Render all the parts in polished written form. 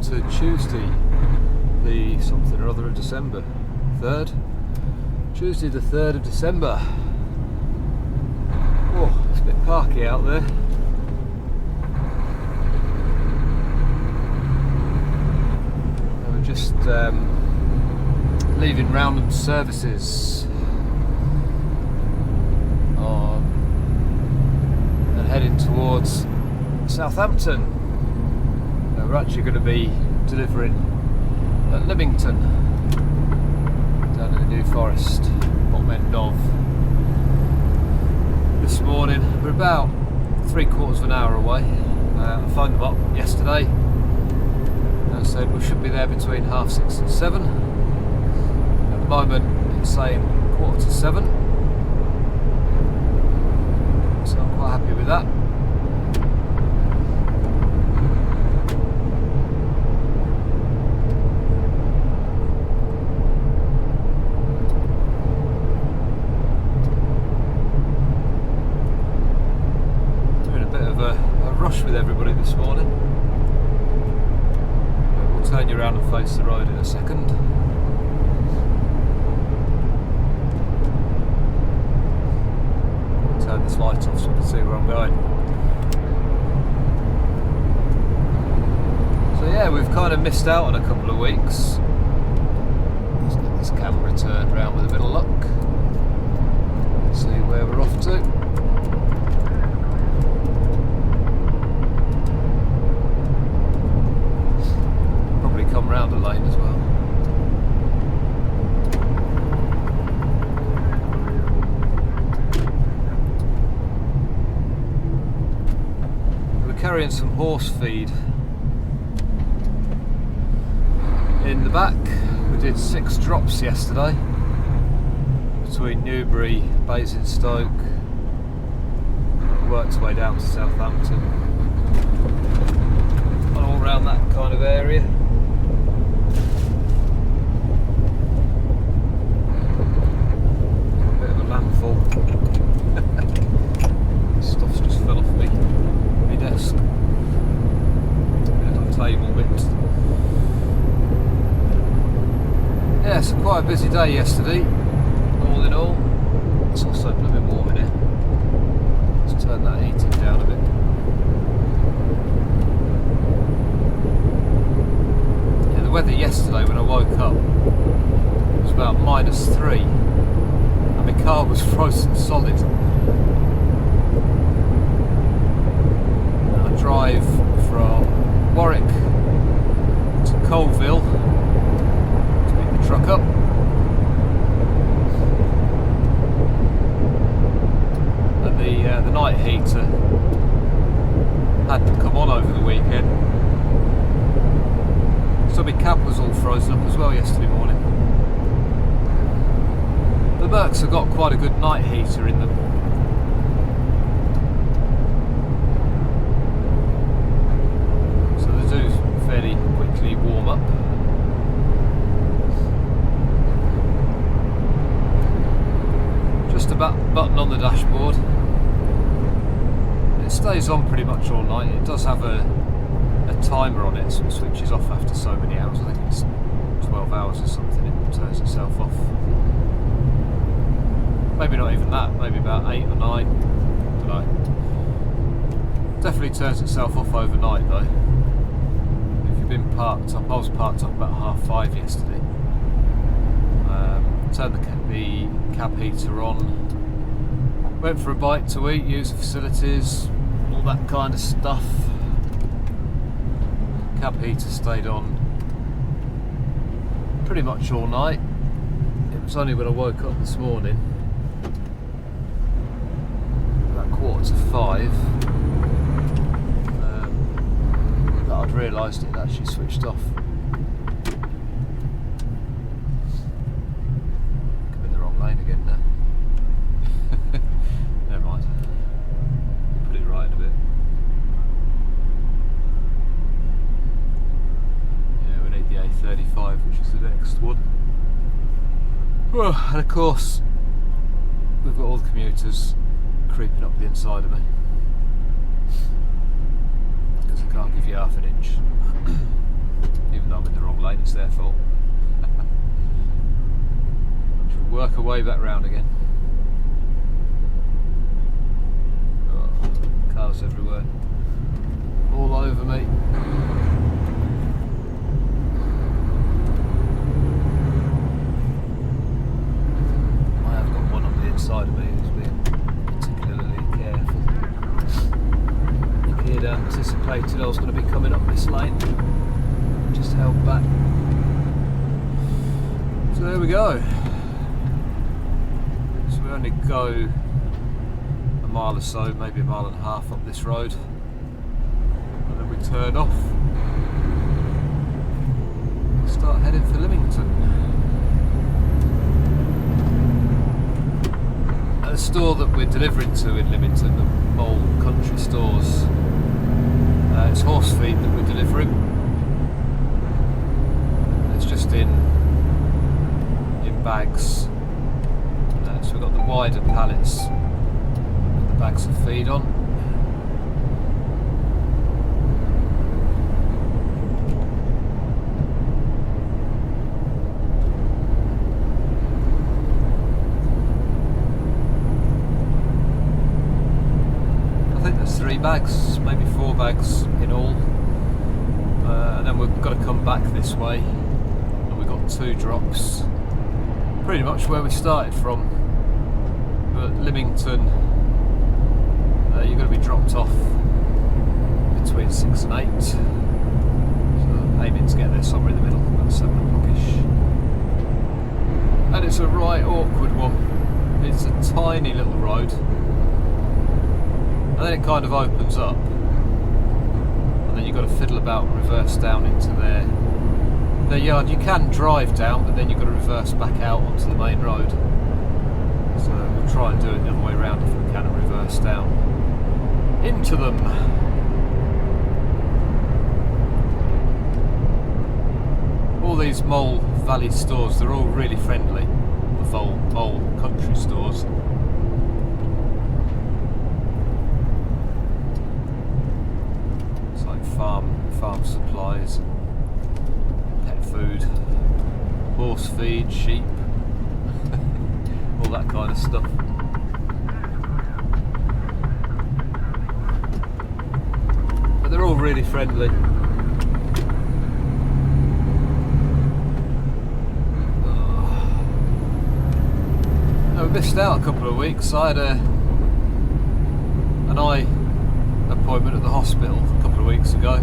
to Tuesday, the something or other of December, 3rd. Tuesday the 3rd of December. Oh, it's a bit parky out there. And we're just leaving Roundham services and heading towards Southampton. We're actually going to be delivering at Lymington, down in the New Forest, bottom end of. This morning, we're about 3/4 of an hour away. I phoned them up yesterday and said we should be there between 6:30 and 7. At the moment it's saying 6:45, so I'm quite happy with that. With everybody this morning. We'll turn you around and face the road in a second. Turn this light off so we can see where I'm going. So yeah, we've kind of missed out on a couple of weeks. Let's get this camera turned around with a bit of luck. See where we're off to. Come round the lane as well. We're carrying some horse feed in the back. We did 6 drops yesterday between Newbury, Basingstoke, worked its way down to Southampton, and all around that kind of area. Stuff's just fell off my desk. Bit of table bit. Yeah, so quite a busy day yesterday, all in all. It's also blooming warm in here. Let's turn that heating down a bit. Yeah, the weather yesterday when I woke up was about -3. My car was frozen solid. I drive from Warwick to Colville to pick the truck up. And the night heater hadn't come on over the weekend, so my cab was all frozen up as well yesterday morning. The Mercs have got quite a good night heater in them. So they do fairly quickly warm up. Just a button on the dashboard. It stays on pretty much all night. It does have a timer on it, so it switches off after so many hours. I think it's 12 hours or something, it turns itself off. Maybe not even that, maybe about 8 or 9, I don't know. Definitely turns itself off overnight though. If you've been parked up, I was parked up about 5:30 yesterday. Turned the cab heater on, went for a bite to eat, used the facilities, all that kind of stuff. Cab heater stayed on pretty much all night. It was only when I woke up this morning, 4:45, that I'd realised it had actually switched off. I'm in the wrong lane again now. Never mind. Put it right in a bit. Yeah, we need the A35, which is the next one. Well, and of course, we've got all the commuters creeping up the inside of me because I can't give you half an inch. Even though I'm in the wrong lane, it's their fault. Should work our way back round again. Oh, cars everywhere. All over me. I have got one on the inside of me who's being particularly careful. He had anticipated I was going to be coming up this lane. Just held back. So there we go. So we only go a mile or so, maybe a mile and a half up this road. And then we turn off. Start heading for Lymington. At the store that we're delivering to in Lymington, the Mole Country Stores, it's horse feed that we're delivering. It's just in bags. So we've got the wider pallets with the bags of feed on. I think there's 3 bags, maybe 4 bags in all. And then we've got to come back this way, and we've got 2 drops. Pretty much where we started from, but Lymington, you're going to be dropped off between 6 and 8, so I'm aiming to get there somewhere in the middle, about 7 o'clock-ish. And it's a right awkward one. It's a tiny little road, and then it kind of opens up, and then you've got to fiddle about and reverse down into their yard. You can drive down, but then you've got to reverse back out onto the main road. So we'll try and do it the other way around if we can, and reverse down into them. All these Mole Valley stores, they're all really friendly, the Mole Country stores. It's like farm supplies, pet food, horse feed, sheep, all that kind of stuff. But they're all really friendly. I missed out a couple of weeks. I had an eye appointment at the hospital a couple of weeks ago.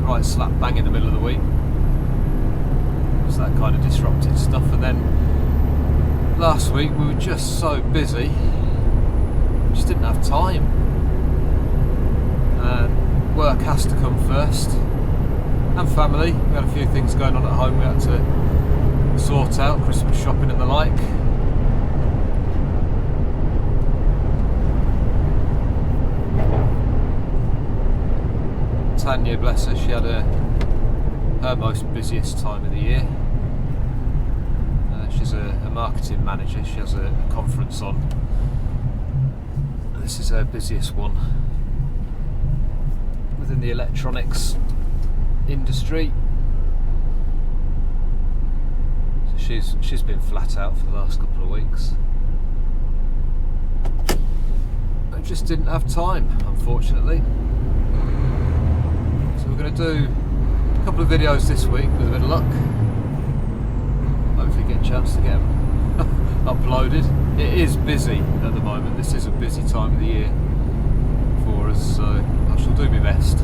Right slap bang in the middle of the week. So that kind of disrupted stuff, and then last week we were just so busy, we just didn't have time. Work has to come first, and family. We had a few things going on at home we had to sort out, Christmas shopping and the like. Tanya, bless her, she had her most busiest time of the year. She's a marketing manager. She has a conference on. This is her busiest one within the electronics industry. So she's been flat out for the last couple of weeks. I just didn't have time, unfortunately. So we're going to do a couple of videos this week with a bit of luck. Hopefully get a chance to get them uploaded. It is busy at the moment. This is a busy time of the year for us, so I shall do my best.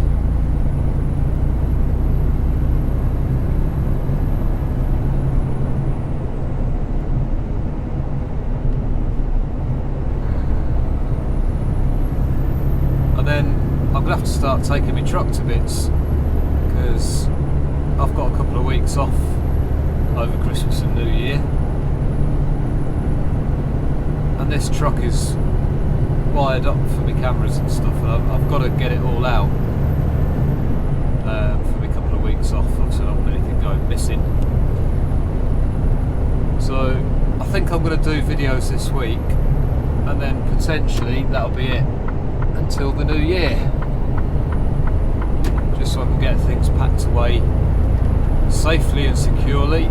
And then I'm going to have to start taking my truck to bits, because I've got a couple of weeks off over Christmas and New Year, and this truck is wired up for my cameras and stuff, and I've got to get it all out for my couple of weeks off. Obviously I don't want anything going missing, so I think I'm going to do videos this week, and then potentially that'll be it until the new year. just so I can get things packed away safely and securely.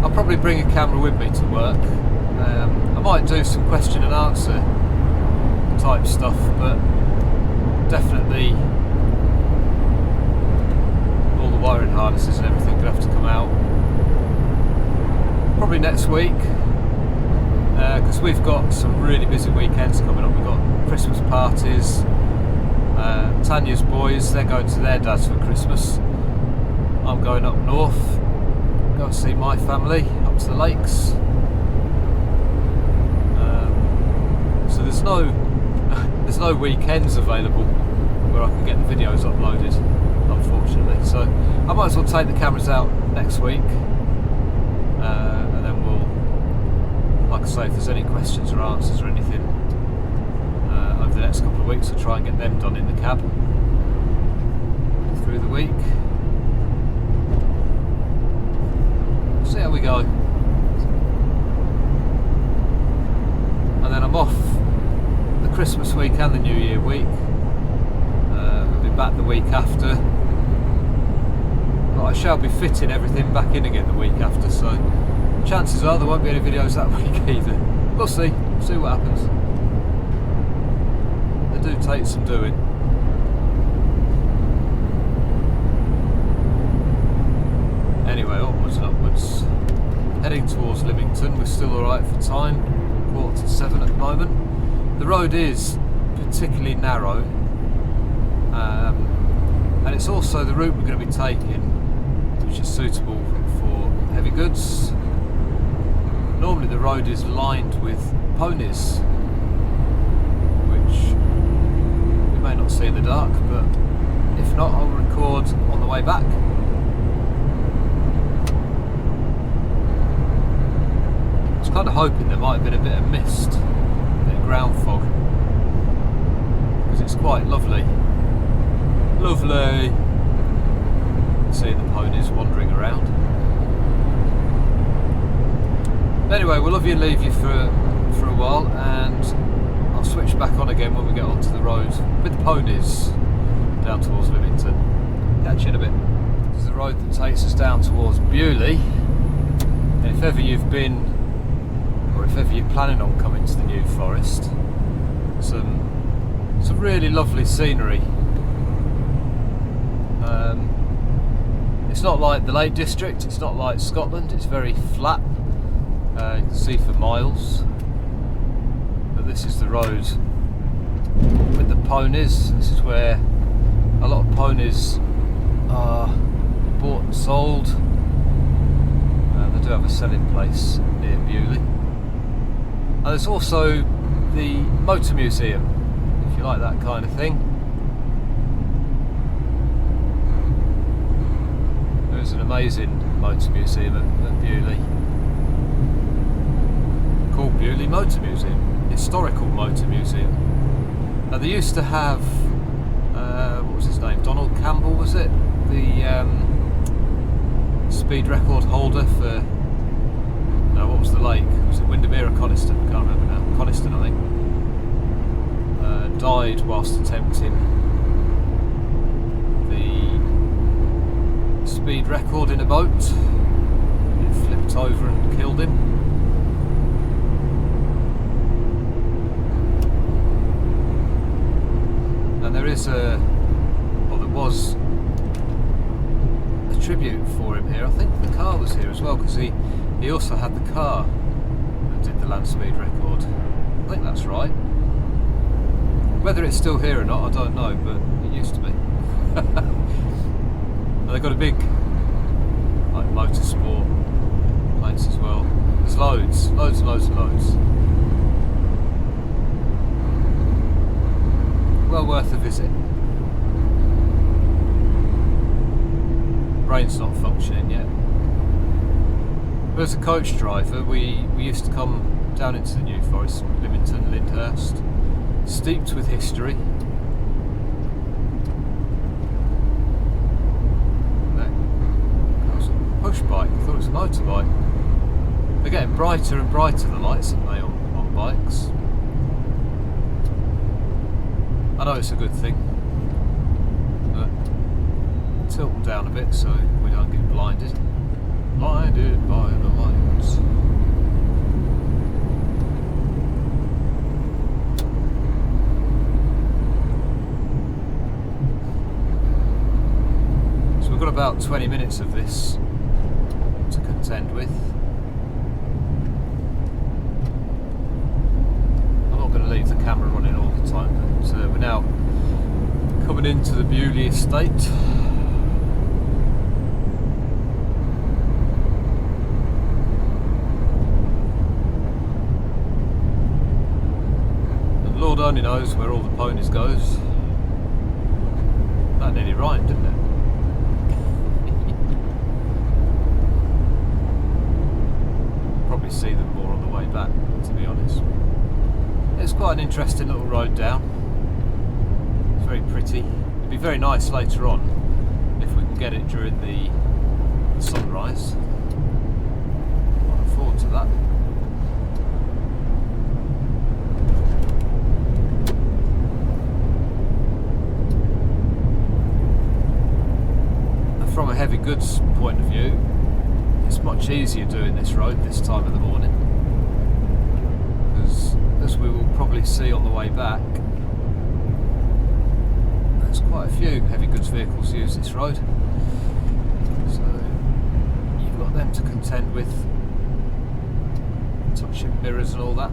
I'll probably bring a camera with me to work. I might do some question and answer type stuff, but definitely all the wiring harnesses and everything will have to come out probably next week, because we've got some really busy weekends coming up. We've got Christmas parties. Tanya's boys, they're going to their dad's for Christmas. I'm going up north, go and see my family up to the lakes. So there's no weekends available where I can get the videos uploaded, unfortunately. So I might as well take the cameras out next week, and then we'll, like I say, if there's any questions or answers or anything over the next couple of weeks, I'll try and get them done in the cab through the week. See how we go. And then I'm off the Christmas week and the New Year week. I'll be back the week after, but I shall be fitting everything back in again the week after, so chances are there won't be any videos that week either. We'll see what happens. They do take some doing. Anyway, onwards and upwards. Heading towards Lymington. We're still alright for time, 6:45 at the moment. The road is particularly narrow, and it's also the route we're going to be taking, which is suitable for heavy goods. Normally the road is lined with ponies, which we may not see in the dark, but if not, I'll record on the way back. I was kind of hoping there might have been a bit of mist, a bit of ground fog, because it's quite lovely. Lovely seeing the ponies wandering around. Anyway, we'll love you and leave you for a while, and I'll switch back on again when we get onto the road with the ponies down towards Lymington. Catch you in a bit. This is the road that takes us down towards Bewley, and if ever you've been, or if ever you're planning on coming to the New Forest, some really lovely scenery. It's not like the Lake District, it's not like Scotland, it's very flat. You can see for miles. But this is the road with the ponies. This is where a lot of ponies are bought and sold. They do have a selling place near Bewley. And there's also the Motor Museum, if you like that kind of thing. There's an amazing motor museum at Bewley, called Bewley Motor Museum, Historical Motor Museum. Now they used to have, what was his name, Donald Campbell was it? The speed record holder for, no, what was the lake? Was it Windermere or Coniston? I can't remember now. Coniston, I think. Died whilst attempting the speed record in a boat. It flipped over and killed him. And there is there was a tribute for him here. I think the car was here as well, because he also had the car that did the land speed record. I think that's right. Whether it's still here or not, I don't know, but it used to be. And they've got a big like motorsport place as well. There's loads and loads and loads. Well worth a visit. Brain's not functioning yet. But as a coach driver, we used to come down into the New Forest, Lymington, Lyndhurst, steeped with history. That was a push bike, I thought it was a motorbike. They're getting brighter and brighter, the lights, aren't they, on bikes? I know it's a good thing, but tilt them down a bit so we don't get blinded by the lights. So we've got about 20 minutes of this to contend with. I'm not going to leave the camera running all the time, but we're now coming into the Bewley estate. And Lord only knows where all the ponies goes. That nearly rhymed, didn't it? Probably see them more on the way back, to be honest. It's quite an interesting little road down. It's very pretty. It'd be very nice later on if we can get it during the sunrise. I look forward to that. And from a heavy goods point of view, it's much easier doing this road this time of the morning, because as we will probably see on the way back, there's quite a few heavy goods vehicles use this road, so you've got them to contend with, touching mirrors and all that.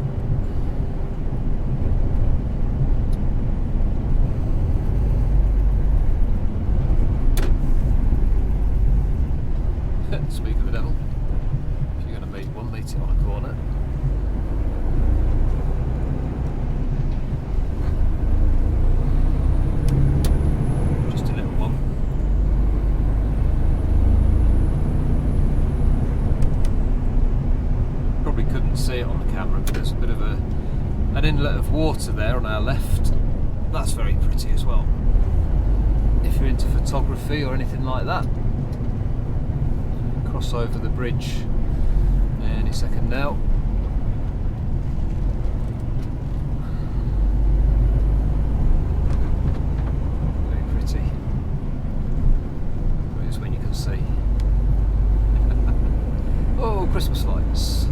Speak of the devil, if you're going to meet one, meet it on a corner. Just a little one. Probably couldn't see it on the camera, but there's a bit of an inlet of water there on our left. That's very pretty as well, if you're into photography or anything like that. Cross over the bridge any second now. Very pretty. Here's when you can see. Oh, Christmas lights.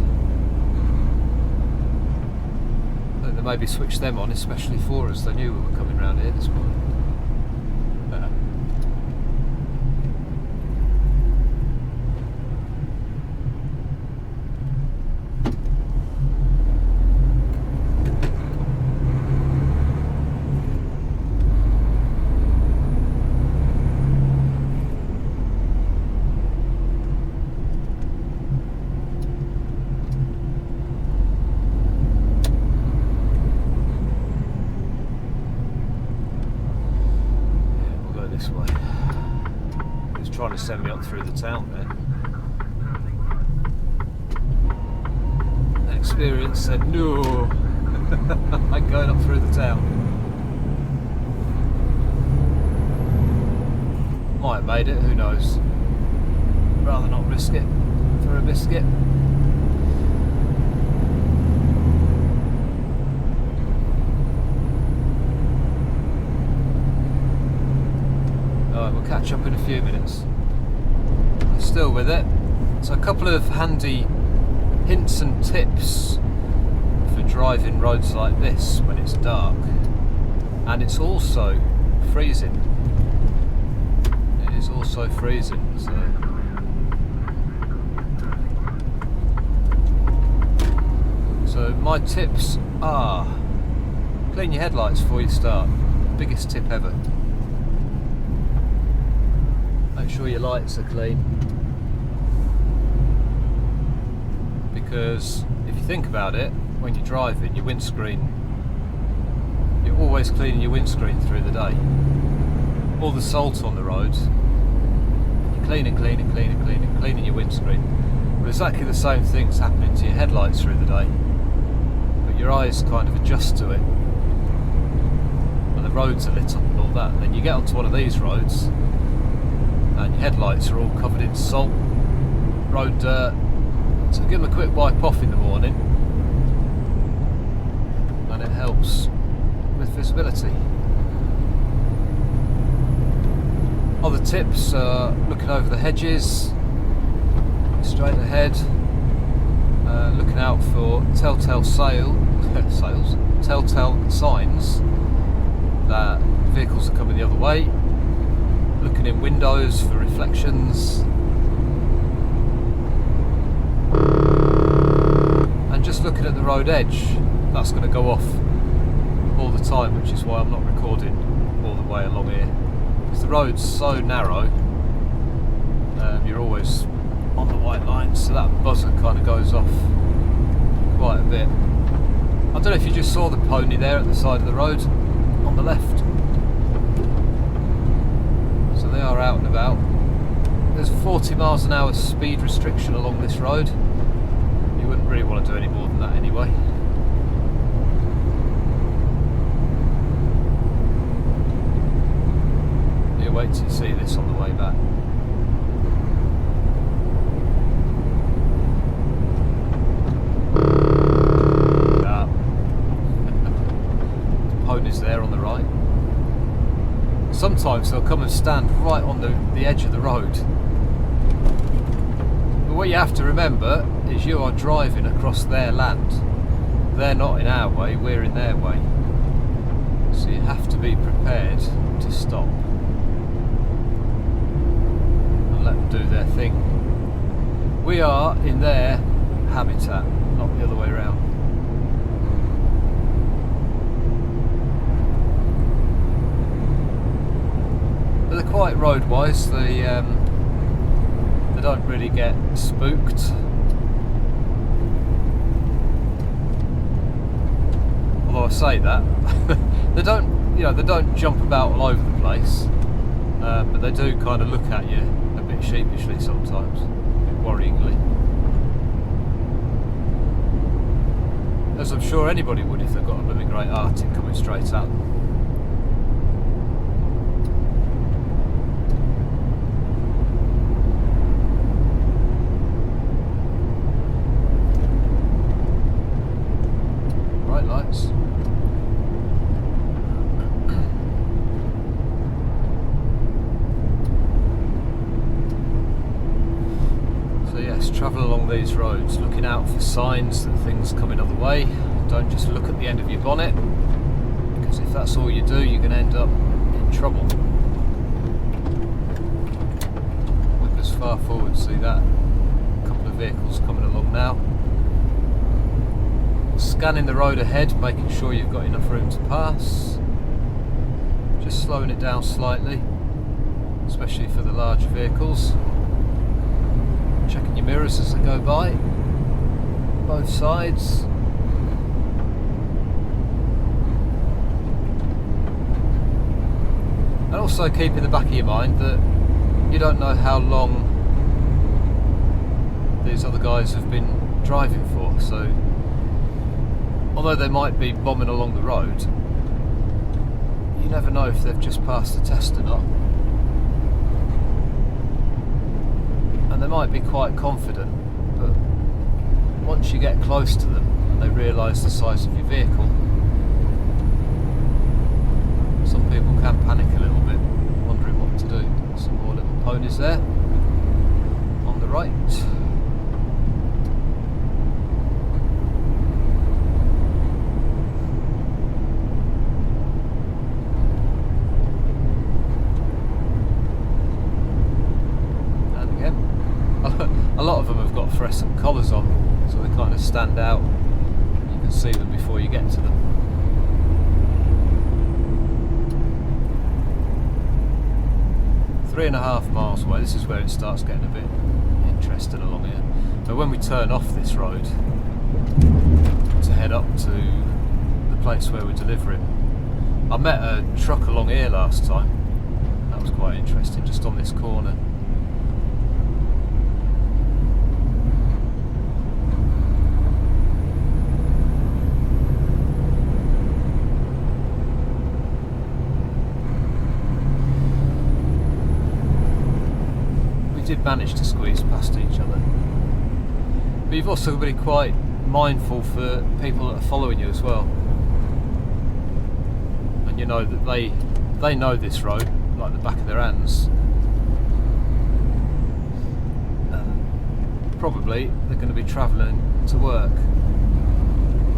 They maybe switched them on especially for us. They knew we were coming round here this morning. Trying to send me up through the town there. Experience said no. I'm going up through the town. Might have made it, who knows. Rather not risk it for a biscuit. Alright, we'll catch up in a few minutes. Still with it. So a couple of handy hints and tips for driving roads like this when it's dark, and it's also freezing. It is also freezing, so my tips are: clean your headlights before you start. Biggest tip ever. Make sure your lights are clean, because if you think about it, when you're driving, your windscreen, you're always cleaning your windscreen through the day. All the salt on the roads, you're cleaning your windscreen. But exactly the same thing's happening to your headlights through the day, but your eyes kind of adjust to it when the roads are lit up and all that. And then you get onto one of these roads and your headlights are all covered in salt, road dirt. So give them a quick wipe off in the morning, and it helps with visibility. Other tips are looking over the hedges, straight ahead, looking out for telltale telltale signs that vehicles are coming the other way, looking in windows for reflections, and just looking at the road edge. That's going to go off all the time, which is why I'm not recording all the way along here, because the road's so narrow. You're always on the white line, so that buzzer kind of goes off quite a bit. I don't know if you just saw the pony there at the side of the road on the left. So they are out and about. There's a 40 miles an hour speed restriction along this road. You wouldn't really want to do any more than that anyway. You wait till you see this on the way back. Ponies there on the right. Sometimes they'll come and stand right on the edge of the road. But what you have to remember is you are driving across their land. They're not in our way, we're in their way. So you have to be prepared to stop and let them do their thing. We are in their habitat, not the other way around. But they're quite road-wise. They don't really get spooked. Although I say that, they don't jump about all over the place, but they do kind of look at you a bit sheepishly sometimes, a bit worryingly. As I'm sure anybody would if they've got a blooming great Arctic coming straight at them. Bright lights. So yes, travel along these roads, looking out for signs that things come another way. Don't just look at the end of your bonnet, because if that's all you do, you're going to end up in trouble. Look as far forward, see that? A couple of vehicles coming along now. Scanning the road ahead, making sure you've got enough room to pass. Just slowing it down slightly, especially for the larger vehicles. Checking your mirrors as they go by, both sides. And also keep in the back of your mind that you don't know how long these other guys have been driving for, so although they might be bombing along the road, you never know if they've just passed the test or not. And they might be quite confident, but once you get close to them and they realise the size of your vehicle, some people can panic a little bit, wondering what to do. Some more little ponies there on the right. A lot of them have got fluorescent collars on, so they kind of stand out. You can see them before you get to them. Three and a half miles away, this is where it starts getting a bit interesting along here. But when we turn off this road to head up to the place where we're delivering, I met a truck along here last time. That was quite interesting, just on this corner. Did manage to squeeze past each other, but you've also got to be quite mindful for people that are following you as well, and you know that they know this road like the back of their hands, probably they're going to be travelling to work,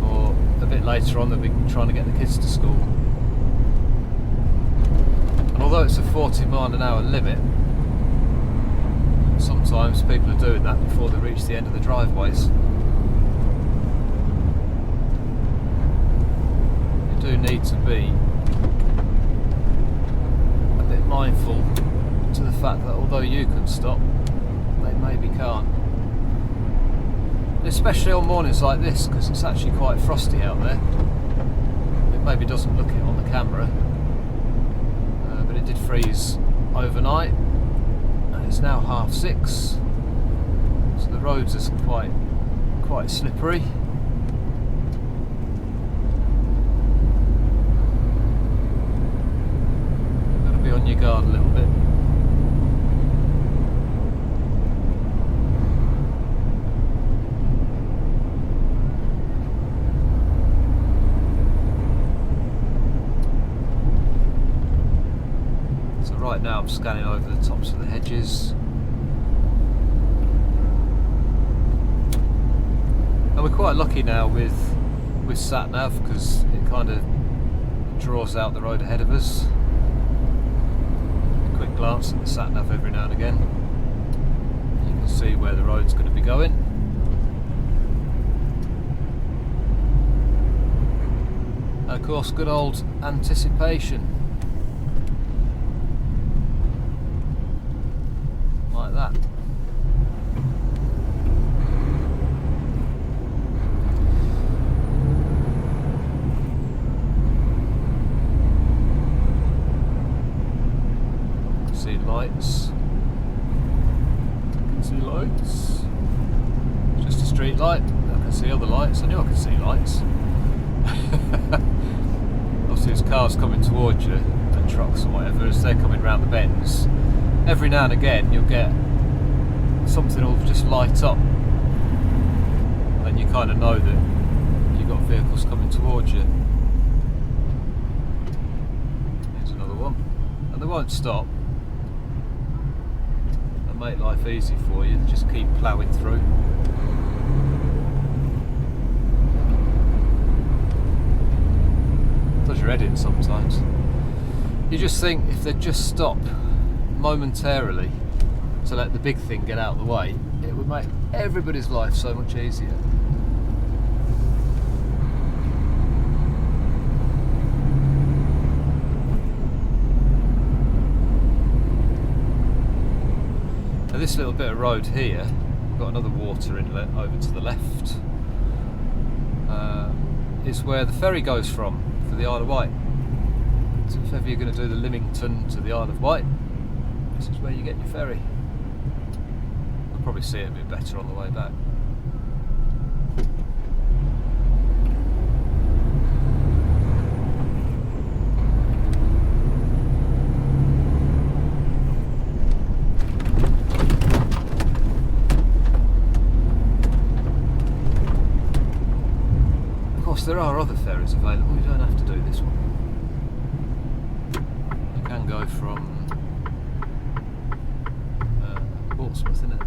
or a bit later on they'll be trying to get the kids to school. And although it's a 40-mile-an-hour limit, sometimes people are doing that before they reach the end of the driveways. You do need to be a bit mindful to the fact that although you can stop, they maybe can't. Especially on mornings like this, because it's actually quite frosty out there. It maybe doesn't look it on the camera, but it did freeze overnight, and it's now 6:30, so the roads are quite slippery. Got to be on your guard a little bit. Right now I'm scanning over the tops of the hedges, and we're quite lucky now with sat-nav, because it kind of draws out the road ahead of us. A quick glance at the sat-nav every now and again, you can see where the road's going to be going. And of course, good old anticipation. Like that. See lights. Can see lights. Just a street light. I can see other lights. I knew I could see lights. Obviously there's cars coming towards you, and trucks or whatever, as they're coming round the bends. Every now and again you'll get something will just light up, and you kind of know that you've got vehicles coming towards you. Here's another one, and they won't stop and make life easy for you. They just keep ploughing through. Does your head in sometimes. You just think if they'd just stop momentarily to let the big thing get out of the way, it would make everybody's life so much easier. Now this little bit of road here, we've got another water inlet over to the left, is where the ferry goes from for the Isle of Wight. So if ever you're going to do the Lymington to the Isle of Wight, this is where you get your ferry. You'll probably see it a bit better on the way back. Of course, there are other ferries available. You don't have to do this one. You can go from Portsmouth, isn't it?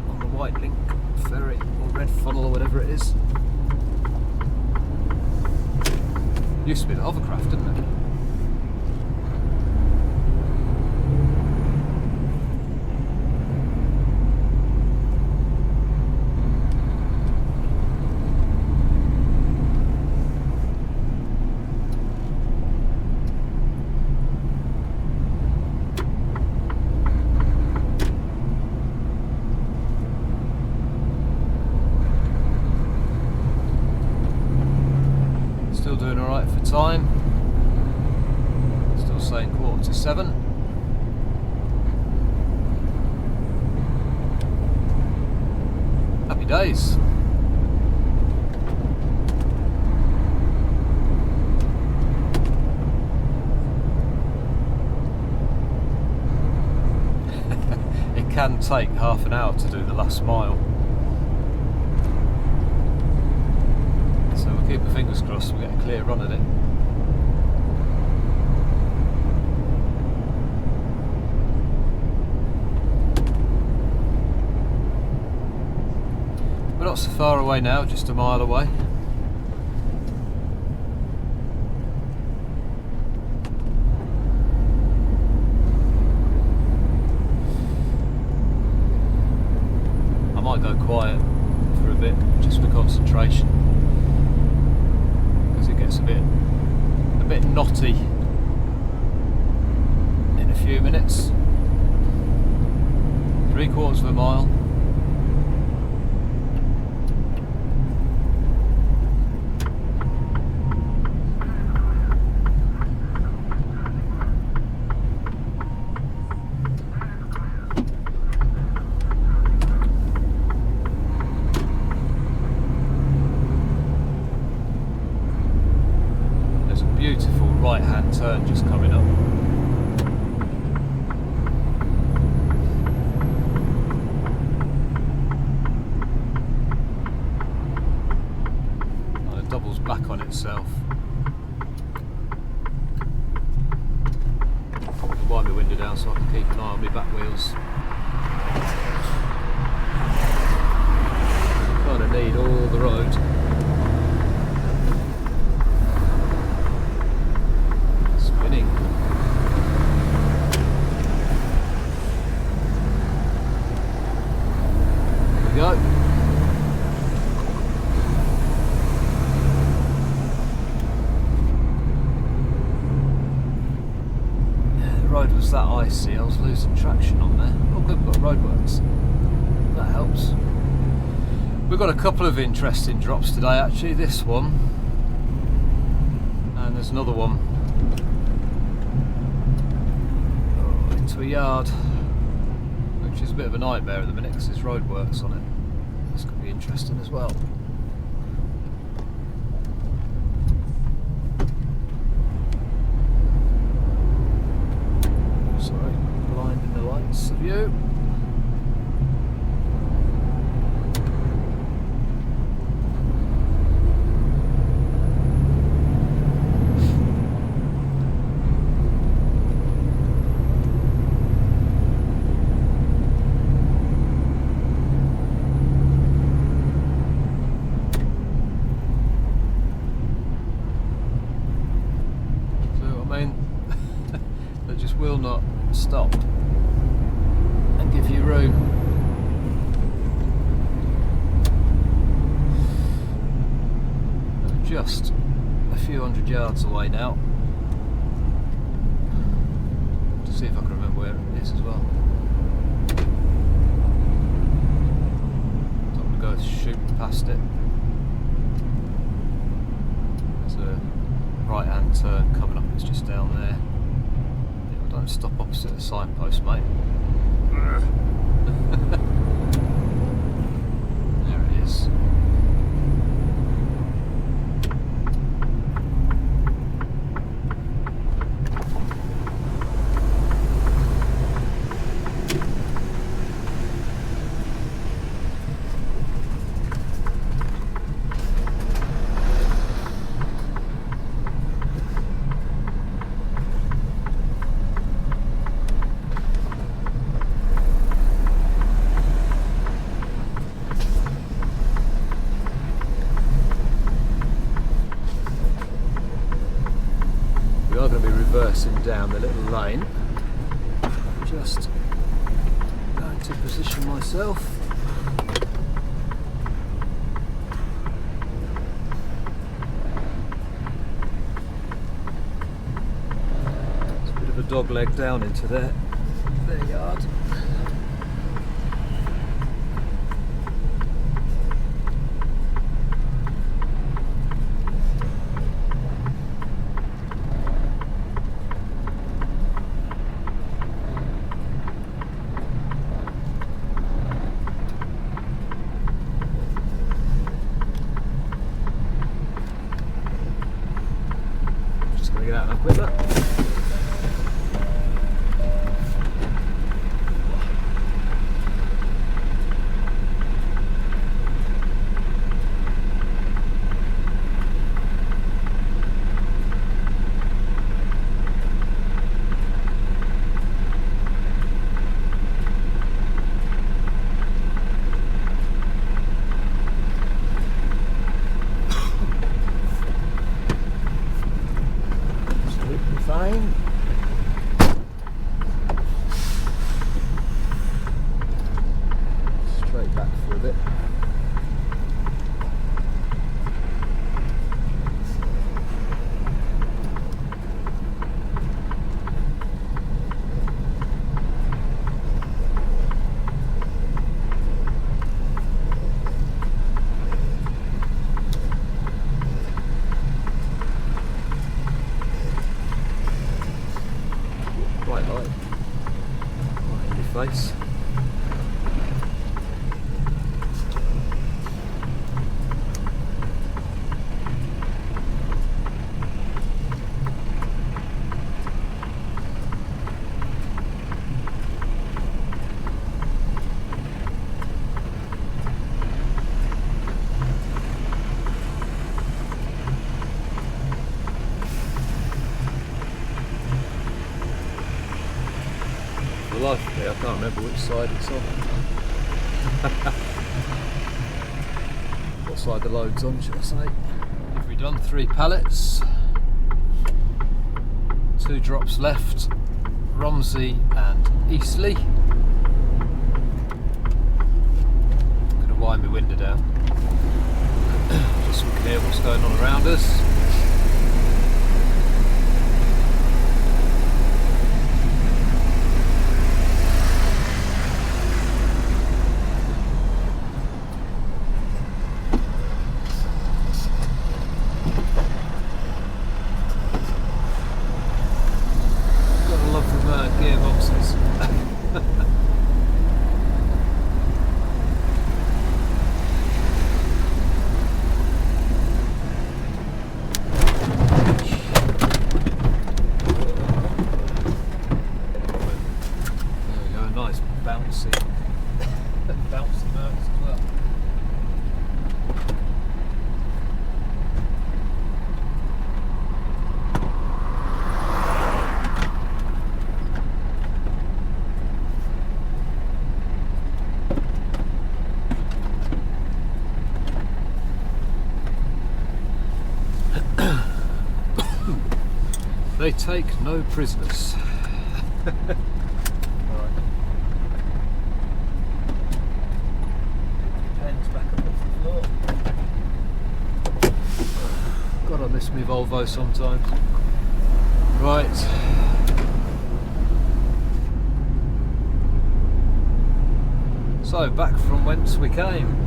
On the White Link ferry, or Red Funnel, or whatever it is. Used to be the hovercraft, didn't it? Still doing alright for time. Still saying 7:15. Happy days. It can take half an hour to do the last mile. So we'll keep our fingers crossed we'll get a clear run at it. far away now, just a mile away. I might go quiet for a bit, just for concentration, because it gets a bit knotty in a few minutes. 3/4 of a mile. There's a beautiful right-hand turn just coming up. Doubles back on itself. I'll wind my window down so I can keep an eye on my back wheels. Kind of need all the road. Spinning. There we go. Was that icy, I was losing traction on there. Oh good, we've got roadworks. That helps. We've got a couple of interesting drops today actually, this one and there's another one into a yard, which is a bit of a nightmare at the minute because there's roadworks on it. That's going to be interesting as well. Of you. So I mean, they just will not stop. Give you room. We're just a few hundred yards away now. To see if I can remember where it is as well. Don't want to go shooting past it. There's a right hand turn coming up, it's just down there. Yeah, don't stop opposite the signpost, mate. There it is. Reversing down the little lane. Just going to position myself. It's a bit of a dog leg down into their yard. Get out and unclip that. place. Life of me, I can't remember which side it's on. What side the load's on, should I say? Have we done 3 pallets? 2 drops left, Romsey and Eastleigh. I'm going to wind my window down, just so we can hear what's going on around us. They take no prisoners. Right. Pens back up off the floor. God, I miss me Volvo sometimes. Right. So, back from whence we came.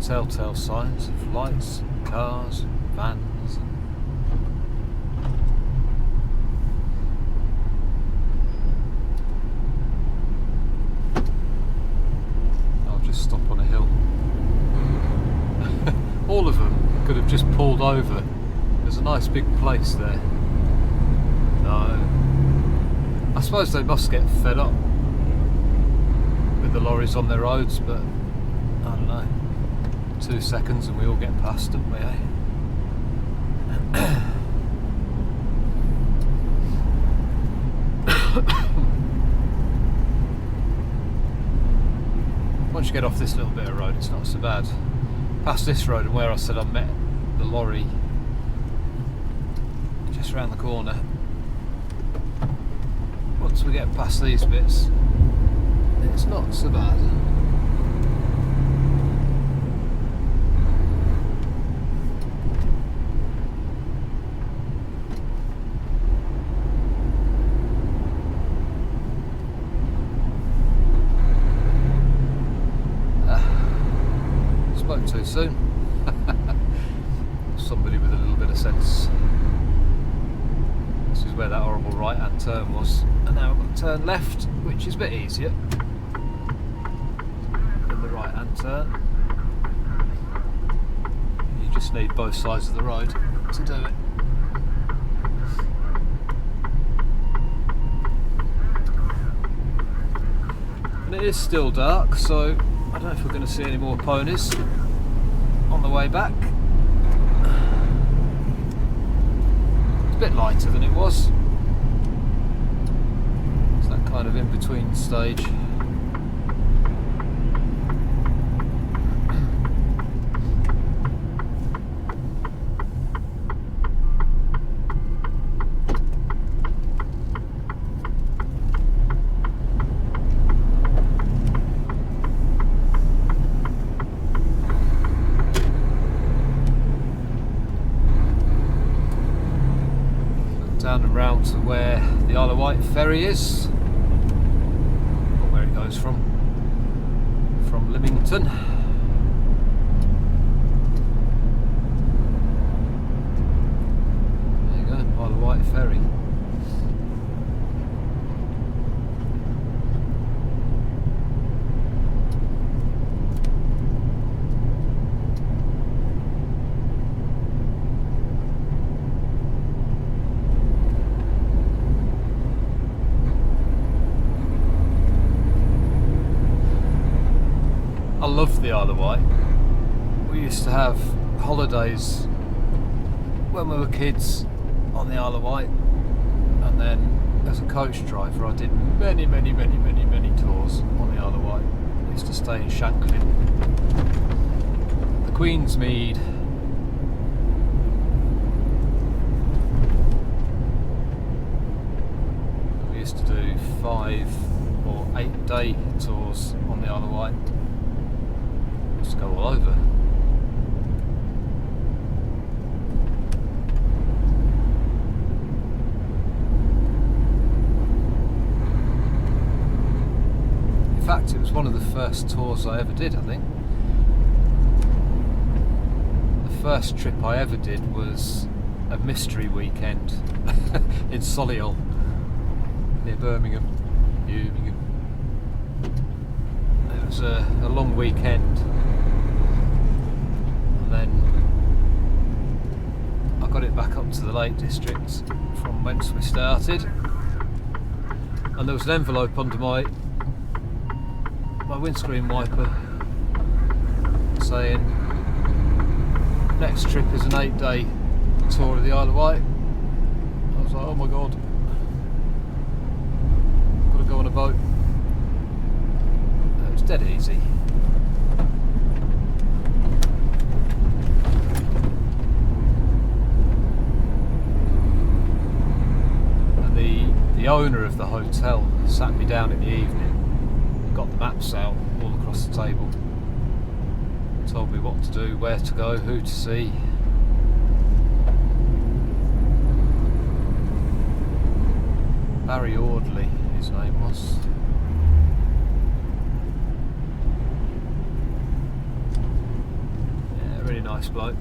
Telltale signs of lights, cars, vans. I'll just stop on a hill. All of them could have just pulled over. There's a nice big place there. No. I suppose they must get fed up with the lorries on their roads, but I don't know. 2 seconds and we all get past, don't we, eh? Once you get off this little bit of road, it's not so bad. Past this road and where I said I met the lorry, just round the corner. Once we get past these bits, it's not so bad. Too soon. Somebody with a little bit of sense. This is where that horrible right hand turn was, and now I've got to turn left, which is a bit easier than the right hand turn. You just need both sides of the road to do it. And it is still dark, so I don't know if we're going to see any more ponies on the way back. It's a bit lighter than it was. It's that kind of in-between stage. out to where the Isle of Wight ferry is, or where it goes from Lymington. There you go, Isle of Wight ferry. I love the Isle of Wight. We used to have holidays when we were kids on the Isle of Wight, and then as a coach driver I did many tours on the Isle of Wight. I used to stay in Shanklin, the Queen's Mead, we used to do 5 or 8 day tours on the Isle of Wight. Just go all over. In fact, it was one of the first tours I ever did, I think. The first trip I ever did was a mystery weekend in Solihull, near Birmingham. It was a long weekend. And then I got it back up to the Lake District from whence we started, and there was an envelope under my windscreen wiper saying next trip is an 8-day tour of the Isle of Wight. I was like, oh my god, gotta go on a boat. It was dead easy. The owner of the hotel sat me down in the evening and got the maps out all across the table, told me what to do, where to go, who to see. Barry Audley, his name was. Yeah, really nice bloke.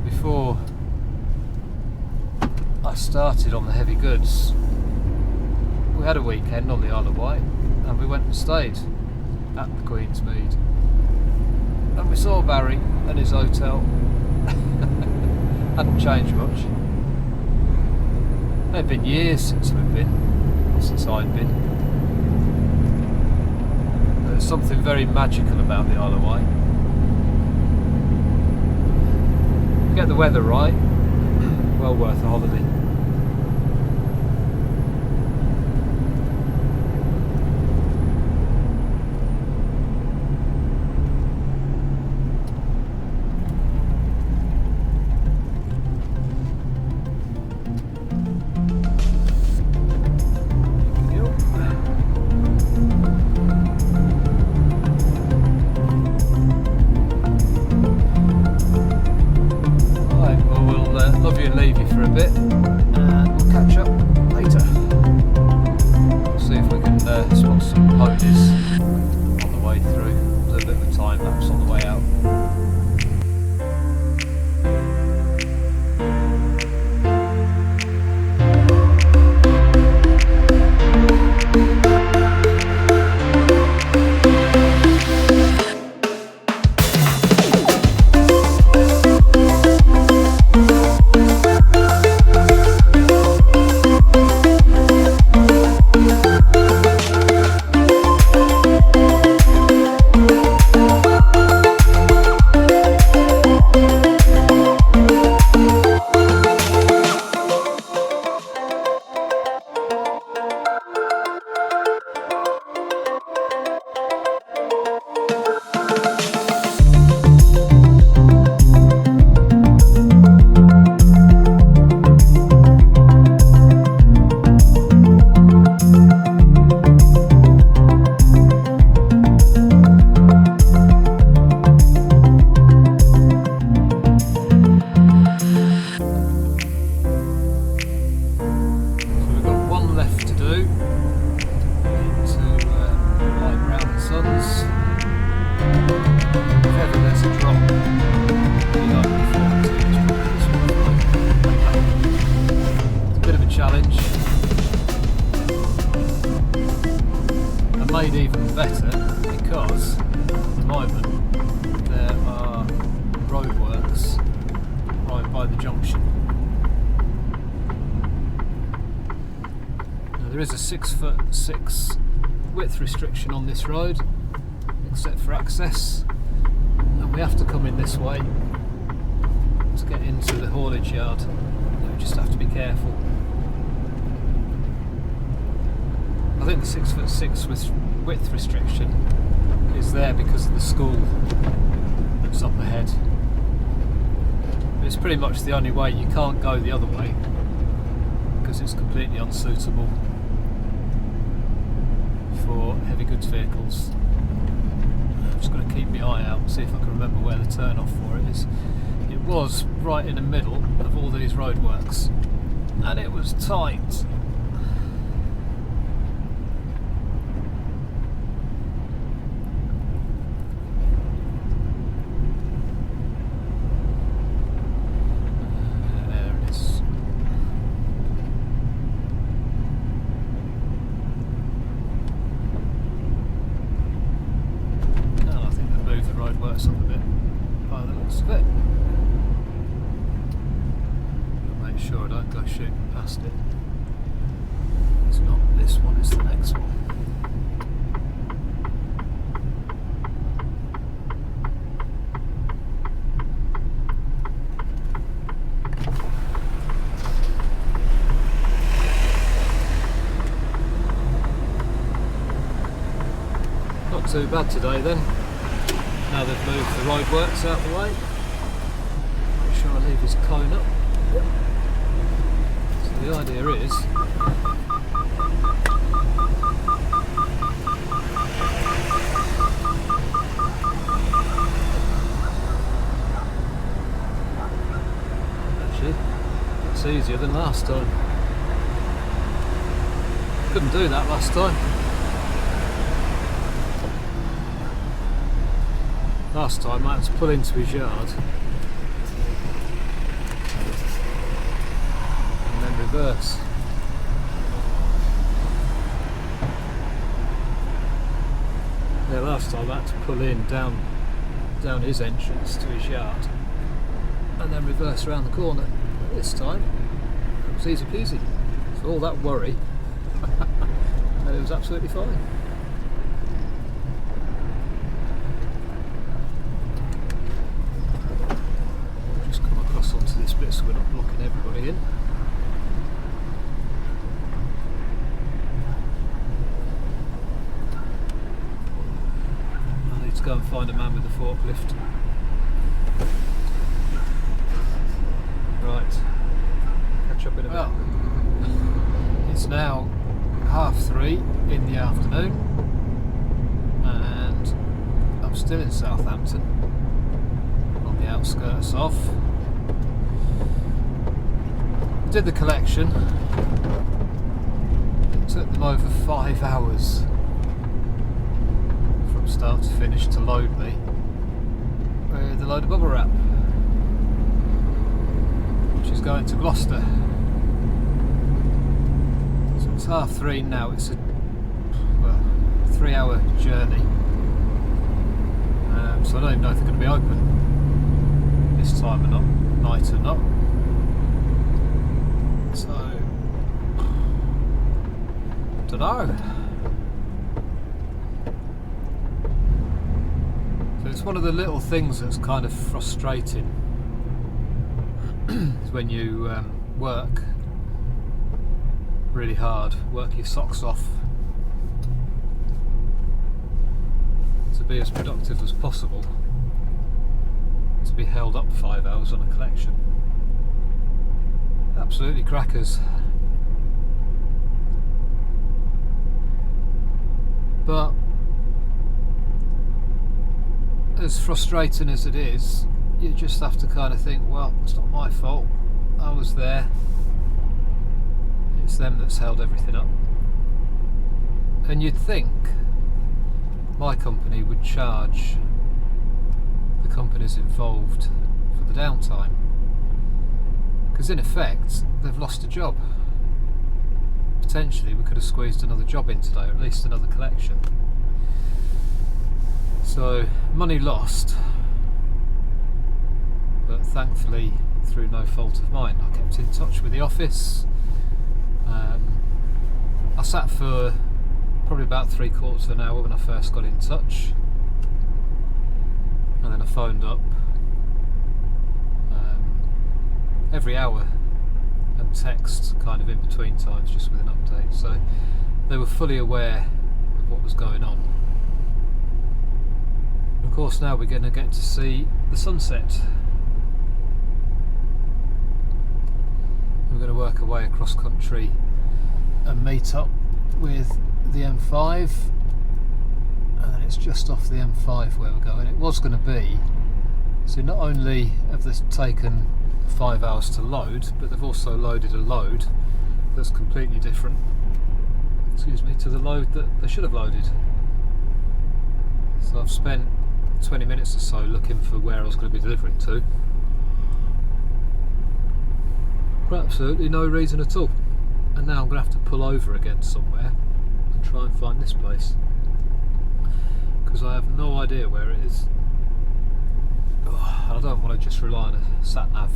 Before I started on the heavy goods, we had a weekend on the Isle of Wight and we went and stayed at the Queen's Mead, and we saw Barry and his hotel. Hadn't changed much. It had been years since I'd been. There's something very magical about the Isle of Wight. Get the weather right, well worth a holiday. Love you and leave you for a bit, and we'll catch up later. See if we can spot some ponies on the way through. There's a bit of a time lapse on the way out. by the junction. Now, there is a 6'6" width restriction on this road, except for access, and we have to come in this way to get into the haulage yard. We just have to be careful. I think the 6'6" width restriction is there because of the school that's up ahead. It's pretty much the only way. You can't go the other way because it's completely unsuitable for heavy goods vehicles. I'm just going to keep my eye out and see if I can remember where the turn off for it is. It was right in the middle of all these roadworks and it was tight. Too bad today then. Now they've moved the roadworks out the way. Make sure I leave his cone up. So the idea is actually it's easier than last time. Couldn't do that last time. Last time I had to pull into his yard and then reverse. Yeah, last time I had to pull in down his entrance to his yard and then reverse around the corner. This time it was easy peasy. For all that worry, and it was absolutely fine. Onto this bit so we're not blocking everybody in. I need to go and find a man with a forklift. Right, catch up in a bit. It's now 3:30 in the afternoon and I'm still in Southampton, on the outskirts of. Did the collection. It took them over 5 hours from start to finish to load me with a load of bubble wrap, which is going to Gloucester. So it's 3:30 now. It's a 3-hour journey. So I don't even know if they're going to be open this time or not, night or not. So, dunno. So it's one of the little things that's kind of frustrating when you work really hard, work your socks off to be as productive as possible, to be held up 5 hours on a collection. Absolutely crackers. But as frustrating as it is, you just have to kind of think, well, it's not my fault. I was there. It's them that's held everything up. And you'd think my company would charge the companies involved for the downtime. Because in effect, they've lost a job. Potentially we could have squeezed another job in today, or at least another collection. So, money lost, but but thankfully through no fault of mine. I kept in touch with the office. I sat for probably about 3/4 of an hour when I first got in touch, and then I phoned up every hour and text kind of in between times just with an update, so they were fully aware of what was going on. Of course, now we're going to get to see the sunset. We're going to work our way across country and meet up with the M5, and then it's just off the M5 where we're going. It was going to be, so not only have they taken 5 hours to load, but they've also loaded a load that's completely different, excuse me, to the load that they should have loaded. So I've spent 20 minutes or so looking for where I was going to be delivering to, for absolutely no reason at all. And now I'm going to have to pull over again somewhere and try and find this place, because I have no idea where it is. I don't want to just rely on a sat-nav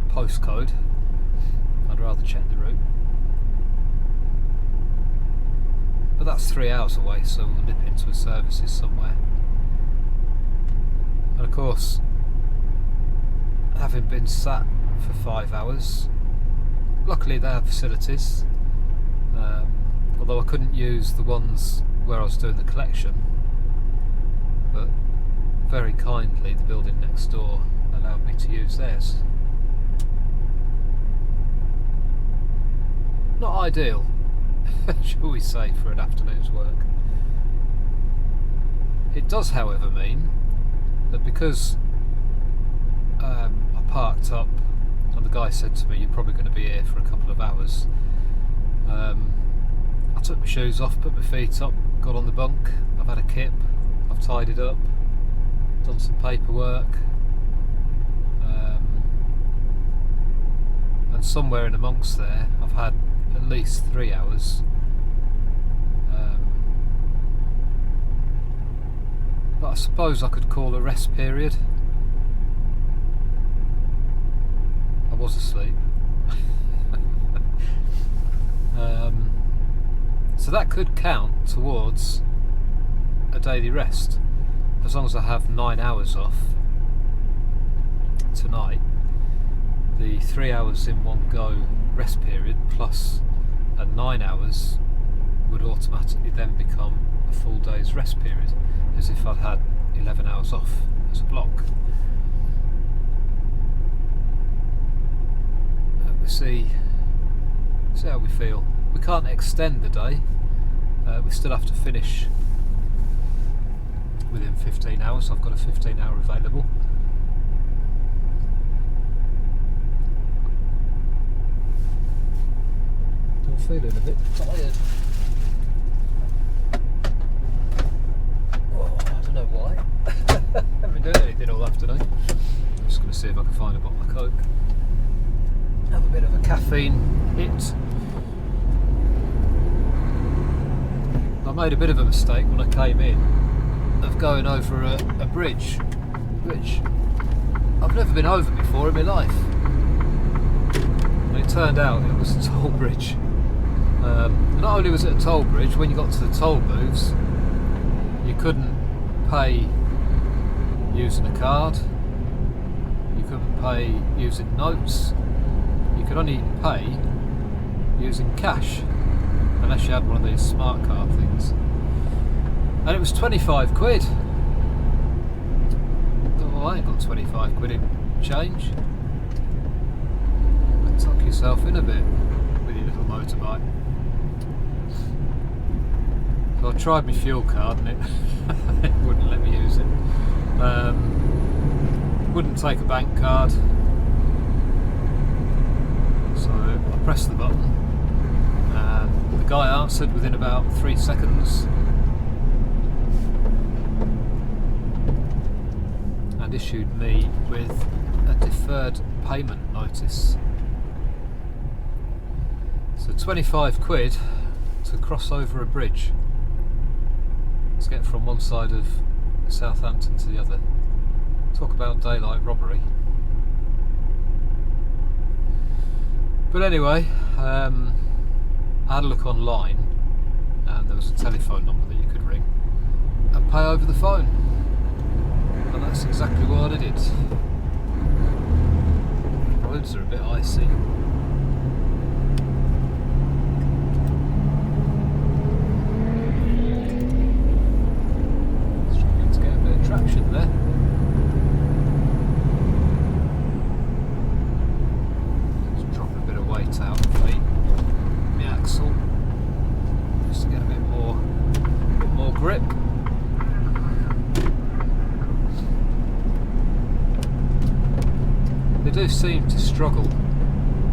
postcode. I'd rather check the route. But that's 3 hours away, so we'll nip into a services somewhere. And of course, having been sat for 5 hours, luckily they have facilities, although I couldn't use the ones where I was doing the collection, but very kindly the building next door allowed me to use theirs. Not ideal, shall we say, for an afternoon's work. It does, however, mean that because I parked up and the guy said to me, "You're probably going to be here for a couple of hours," I took my shoes off, put my feet up, got on the bunk. I've had a kip, I've tidied up, done some paperwork, and somewhere in amongst there I've had at least 3 hours that I suppose I could call a rest period. I was asleep. So that could count towards a daily rest, as long as I have 9 hours off tonight. The 3 hours in one go rest period plus a 9 hours would automatically then become a full day's rest period, as if I'd had 11 hours off as a block. We see how we feel. We can't extend the day. We still have to finish within 15 hours. I've got a 15-hour available. I'm feeling a bit tired. Oh, I don't know why. Haven't been doing anything all afternoon. I'm just going to see if I can find a bottle of Coke. Have a bit of a caffeine hit. I made a bit of a mistake when I came in of going over a bridge, which I've never been over before in my life. And it turned out it was a toll bridge. Not only was it a toll bridge, when you got to the toll booths, you couldn't pay using a card, you couldn't pay using notes, you could only pay using cash, unless you had one of these smart card things. And it was 25 quid. Oh, I ain't got 25 quid in change. But tuck yourself in a bit with your little motorbike. So I tried my fuel card and it wouldn't let me use it. Wouldn't take a bank card. So I pressed the button and the guy answered within about 3 seconds and issued me with a deferred payment notice. So 25 quid to cross over a bridge to get from one side of Southampton to the other. Talk about daylight robbery. But anyway, I had a look online and there was a telephone number that you could ring and pay over the phone, and that's exactly what I did. The roads are a bit icy. Struggling to get a bit of traction there. Weight out of the axle just to get a bit more grip. They do seem to struggle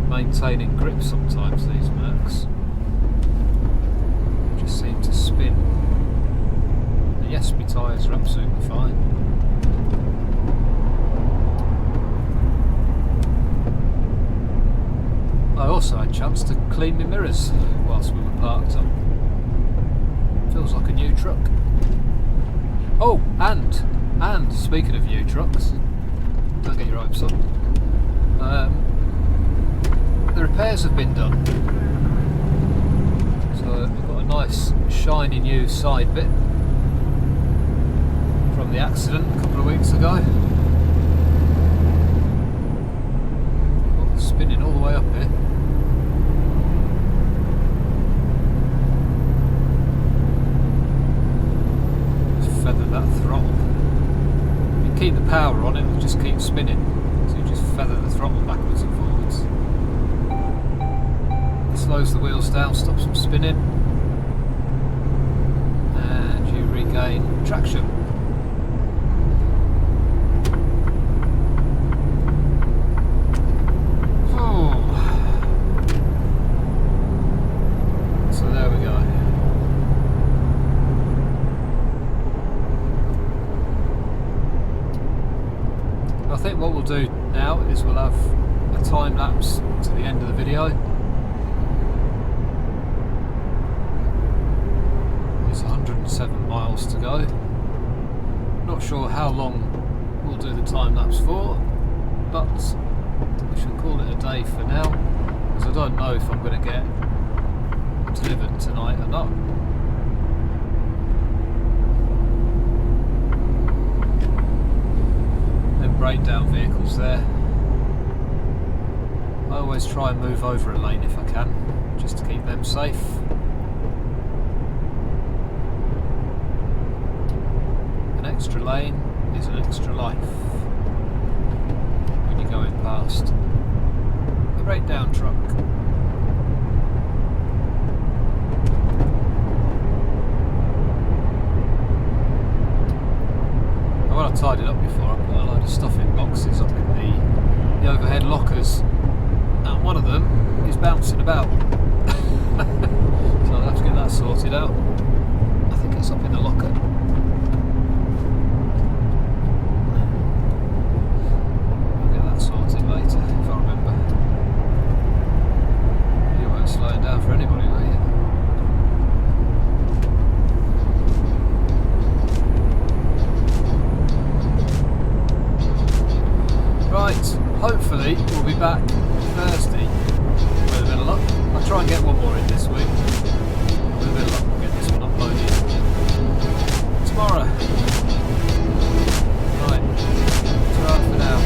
maintaining grip sometimes, these Mercs. They just seem to spin. And yes, my tyres are absolutely fine. I also had a chance to clean my mirrors whilst we were parked up. Feels like a new truck. Oh, and speaking of new trucks, don't get your hopes up. The repairs have been done. So I've got a nice shiny new side bit from the accident a couple of weeks ago. Oh, spinning all the way up here. Feather that throttle. You keep the power on, it will just keep spinning. So you just feather the throttle backwards and forwards. It slows the wheels down, stops them spinning, and you regain traction. So there we go. I think what we'll do now is we'll have a time lapse to the end of the video. There's 107 miles to go. Not sure how long we'll do the time lapse for, but we shall call it a day for now, because I don't know if I'm going to get delivered tonight or not. Breakdown vehicles there. I always try and move over a lane if I can, just to keep them safe. An extra lane is an extra life when you're going past a breakdown truck. And when I tidied up before, I put a load of stuff in boxes up in the overhead lockers, and one of them is bouncing about. So I'll have to get that sorted out. I think it's up in the locker. I'll get that sorted later if I remember. You weren't slowing down for anybody, were you? Right, hopefully we'll be back Thursday with a bit of luck. I'll try and get one more in this week. With a bit of luck we'll get this one uploaded tomorrow. Right, ta-ra for now.